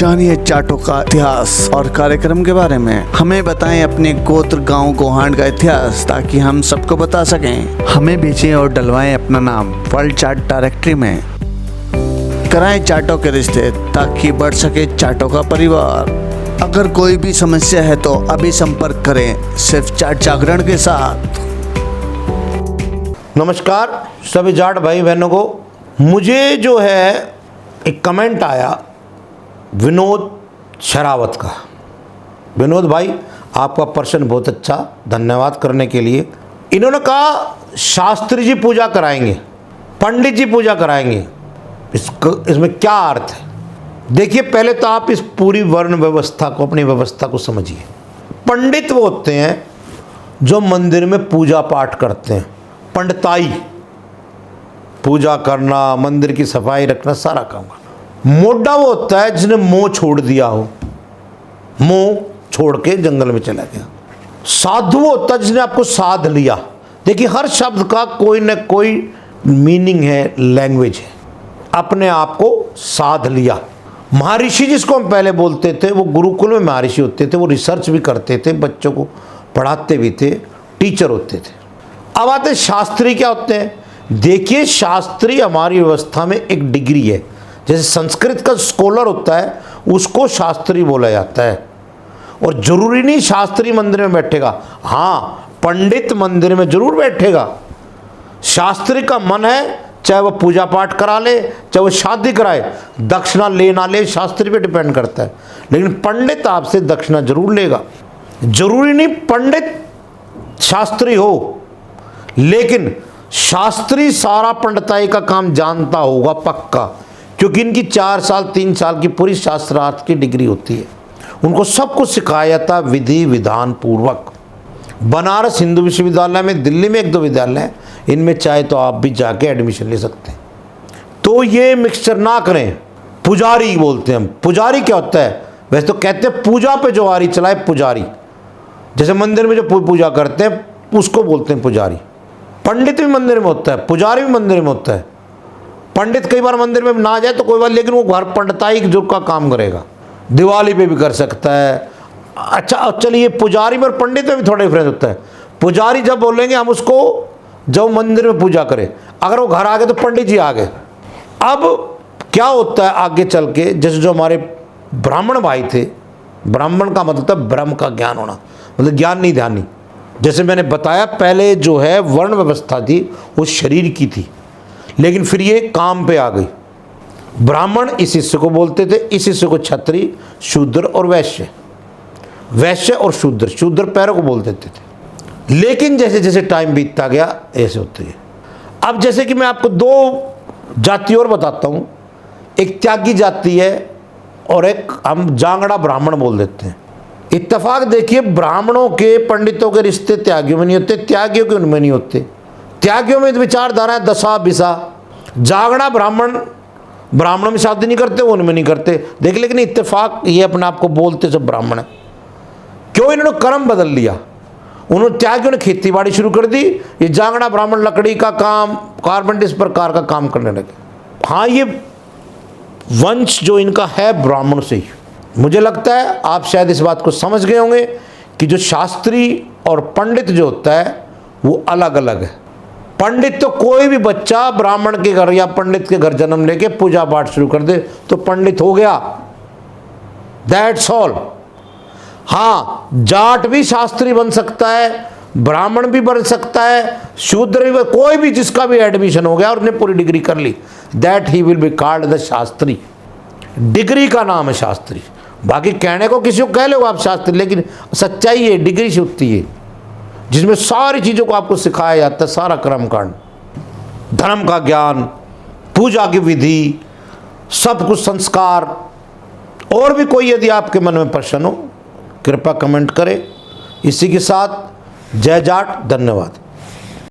जानिए जाटों का इतिहास और कार्यक्रम के बारे में। हमें बताएं अपने गोत्र, गांव, गोहांड का इतिहास ताकि हम सबको बता सकें। हमें भेजें और डलवाएं अपना नाम वर्ल्ड जाट डायरेक्टरी में। कराएं जाटों के रिश्ते ताकि बढ़ सके जाटों का परिवार। अगर कोई भी समस्या है तो अभी संपर्क करें सिर्फ जाट जागरण के साथ। नमस्कार सभी जाट भाई बहनों को। मुझे जो है एक कमेंट आया विनोद शरावत का। विनोद भाई आपका प्रश्न बहुत अच्छा, धन्यवाद करने के लिए। इन्होंने कहा शास्त्री जी पूजा कराएंगे, पंडित जी पूजा कराएंगे, इसमें क्या अर्थ है? देखिए पहले तो आप इस पूरी वर्ण व्यवस्था को, अपनी व्यवस्था को समझिए। पंडित वो होते हैं जो मंदिर में पूजा पाठ करते हैं, पंडिताई, पूजा करना, मंदिर की सफाई रखना, सारा काम करना। मोटा वो होता है जिसने मोह छोड़ दिया हो, मोह छोड़ के जंगल में चला गया। साधु वो होता है जिसने आपको साध लिया। देखिए हर शब्द का कोई न कोई मीनिंग है, लैंग्वेज है। अपने आप को साध लिया। महर्षि जिसको हम पहले बोलते थे, वो गुरुकुल में महर्षि होते थे, वो रिसर्च भी करते थे, बच्चों को पढ़ाते भी थे, टीचर होते थे। अब आते शास्त्री क्या होते हैं? देखिए शास्त्री हमारी व्यवस्था में एक डिग्री है। जैसे संस्कृत का स्कॉलर होता है उसको शास्त्री बोला जाता है। और जरूरी नहीं शास्त्री मंदिर में बैठेगा, हाँ पंडित मंदिर में जरूर बैठेगा। शास्त्री का मन है चाहे वो पूजा पाठ करा ले, चाहे वो शादी कराए, दक्षिणा ले ना ले शास्त्री पे डिपेंड करता है। लेकिन पंडित आपसे दक्षिणा जरूर लेगा। जरूरी नहीं पंडित शास्त्री हो, लेकिन शास्त्री सारा पंडिताई का काम जानता होगा पक्का, क्योंकि इनकी 4 साल 3 साल की पूरी शास्त्रार्थ की डिग्री होती है। उनको सब कुछ सिखाया जाता विधि विधान पूर्वक। बनारस हिंदू विश्वविद्यालय में, दिल्ली में 1-2 विद्यालय हैं, इनमें चाहे तो आप भी जाके एडमिशन ले सकते हैं। तो ये मिक्सचर ना करें। पुजारी बोलते हैं हम। पुजारी क्या होता है? वैसे तो कहते हैं पूजा पे जो आरी चलाए पुजारी, जैसे मंदिर में जो पूजा करते हैं उसको बोलते हैं पुजारी। पंडित भी मंदिर में होता है, पुजारी भी मंदिर में होता है। पंडित कई बार मंदिर में ना जाए तो कोई बात, लेकिन वो घर पंडिताई जो का काम करेगा, दिवाली पे भी कर सकता है। अच्छा चलिए पुजारी में और पंडित में भी थोड़ा डिफरेंस होता है। पुजारी जब बोलेंगे हम उसको जब मंदिर में पूजा करें, अगर वो घर आ गए तो पंडित जी आ गए। अब क्या होता है आगे चल के, जैसे जो हमारे ब्राह्मण भाई थे, ब्राह्मण का मतलब था ब्रह्म का ज्ञान होना, मतलब ज्ञान नहीं ध्यान नहीं। जैसे मैंने बताया पहले जो है वर्ण व्यवस्था थी वो शरीर की थी, लेकिन फिर ये काम पे आ गई। ब्राह्मण इस हिस्से को बोलते थे, इस हिस्से को क्षत्रिय, शूद्र और वैश्य। वैश्य और शूद्र, शूद्र पैरों को बोल देते थे। लेकिन जैसे जैसे टाइम बीतता गया ऐसे होते गए। अब जैसे कि मैं आपको 2 जाति और बताता हूँ। एक त्यागी जाति है और एक हम जांगड़ा ब्राह्मण बोल देते हैं। इत्तेफाक देखिए ब्राह्मणों के पंडितों के रिश्ते त्यागियों में नहीं होते, त्यागियों के उनमें नहीं होते। त्यागियों में विचारधारा है दशा बिसा। जागड़ा ब्राह्मण, ब्राह्मणों में शादी नहीं करते, वो उनमें नहीं करते। देख लेकिन इत्तेफाक ये अपने आप को बोलते सब ब्राह्मण है। क्यों? इन्होंने कर्म बदल लिया। उन्होंने त्यागियों ने खेती बाड़ी शुरू कर दी, ये जागड़ा ब्राह्मण लकड़ी का काम, कारपेंटर इस प्रकार का काम करने लगे। हाँ ये वंश जो इनका है ब्राह्मण से ही। मुझे लगता है आप शायद इस बात को समझ गए होंगे कि जो शास्त्री और पंडित जो होता है वो अलग अलग है। पंडित तो कोई भी बच्चा ब्राह्मण के घर या पंडित के घर जन्म लेके पूजा पाठ शुरू कर दे तो पंडित हो गया, दैट्स ऑल। हाँ जाट भी शास्त्री बन सकता है, ब्राह्मण भी बन सकता है, शूद्र भी, कोई भी जिसका भी एडमिशन हो गया और उसने पूरी डिग्री कर ली, that he will be called the Shastri. Degree का नाम है शास्त्री। बाकी कहने को किसी को कह लो आप शास्त्री, लेकिन सच्चाई है डिग्री से होती है, जिसमें सारी चीज़ों को आपको सिखाया जाता है, सारा कर्मकांड, धर्म का ज्ञान, पूजा की विधि, सब कुछ संस्कार। और भी कोई यदि आपके मन में प्रश्न हो कृपया कमेंट करें। इसी के साथ जय जाट, धन्यवाद।